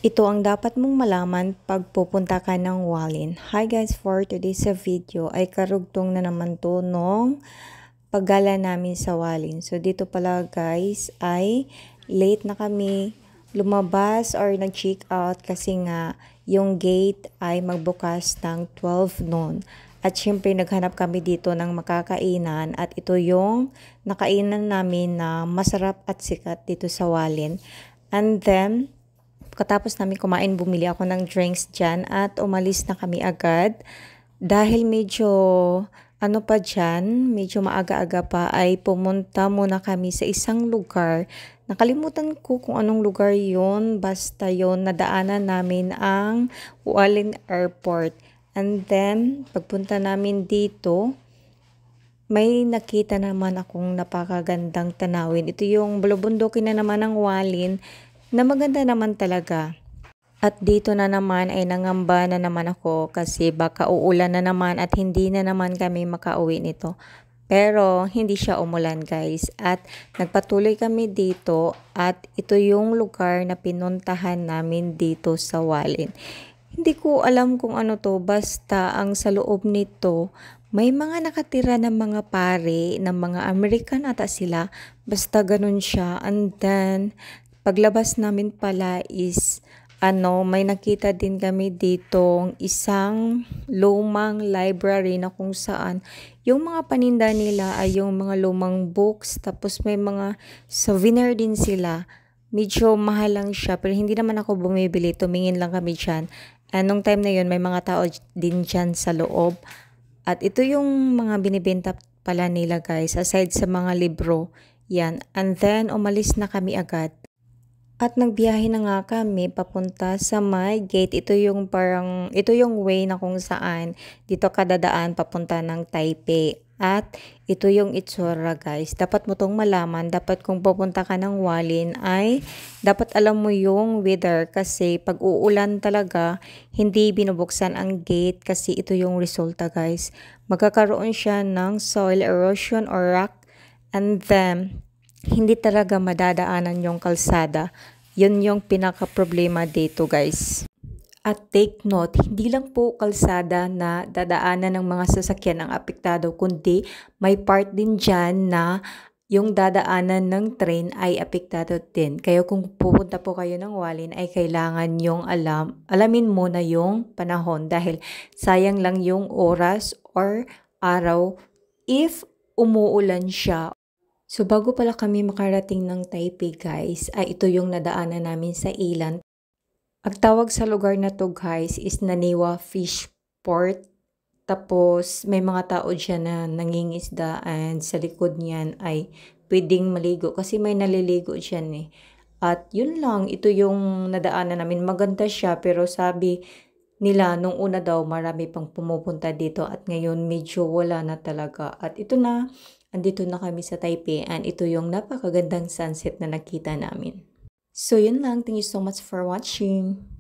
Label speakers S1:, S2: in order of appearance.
S1: Ito ang dapat mong malaman pag pupunta ka ng Hualien. Hi guys, for today's video ay karugtong na naman to nung paggala namin sa Hualien. So dito pala guys ay late na kami lumabas or nag-check out kasi nga yung gate ay magbukas ng 12 noon. At syempre naghanap kami dito ng makakainan at ito yung nakainan namin na masarap at sikat dito sa Hualien. And then pagkatapos namin kumain, bumili ako ng drinks dyan at umalis na kami agad. Dahil medyo medyo maaga-aga pa ay pumunta muna kami sa isang lugar. Nakalimutan ko kung anong lugar yon, basta yon nadaanan namin ang Hualien Airport. And then, pagpunta namin dito, may nakita naman akong napakagandang tanawin. Ito yung bulubundukin na naman ng Hualien na maganda naman talaga. At dito na naman ay nangamba na naman ako kasi baka uulan na naman at hindi na naman kami makauwi nito. Pero hindi siya umulan guys at nagpatuloy kami dito at ito yung lugar na pinuntahan namin dito sa Hualien. Hindi ko alam kung ano to, basta ang sa loob nito may mga nakatira ng mga pare, ng mga American ata sila, basta ganun siya. And then paglabas namin pala is may nakita din kami ditong isang lumang library na kung saan yung mga paninda nila ay yung mga lumang books, tapos may mga souvenir din sila. Medyo mahal lang siya pero hindi naman ako bumibili, tumingin lang kami dyan. And nung time na yun may mga tao din dyan sa loob. At ito yung mga binibenta pala nila guys, aside sa mga libro, yan. And then umalis na kami agad. At nagbiyahe na nga kami papunta sa my gate. Ito yung way na kung saan dito kadadaan papunta ng Taipei. At ito yung itsura guys. Dapat mo tong malaman. Dapat kung pupunta ka ng Hualien ay dapat alam mo yung weather. Kasi pag uulan talaga, hindi binubuksan ang gate kasi ito yung resulta guys. Magkakaroon siya ng soil erosion or rock. And then hindi talaga madadaanan yung kalsada. Yun yung pinaka-problema dito guys. At take note, hindi lang po kalsada na dadaanan ng mga sasakyan ang apektado, kundi may part din dyan na yung dadaanan ng train ay apektado din. Kaya kung pupunta po kayo ng Hualien ay kailangan yung alamin mo na yung panahon dahil sayang lang yung oras or araw if umuulan siya. So bago pala kami makarating ng Taipei guys, ay ito yung nadaanan namin sa Ilan. Ang tawag sa lugar na to guys is Naniwa Fish Port. Tapos may mga tao dyan na nangingisda and sa likod niyan ay pwedeng maligo kasi may naliligo dyan eh. At yun lang, ito yung nadaanan namin. Maganda siya pero sabi nila nung una daw marami pang pumupunta dito at ngayon medyo wala na talaga. At ito na. Andito na kami sa Taipei and ito yung napakagandang sunset na nakita namin. So yun lang. Thank you so much for watching.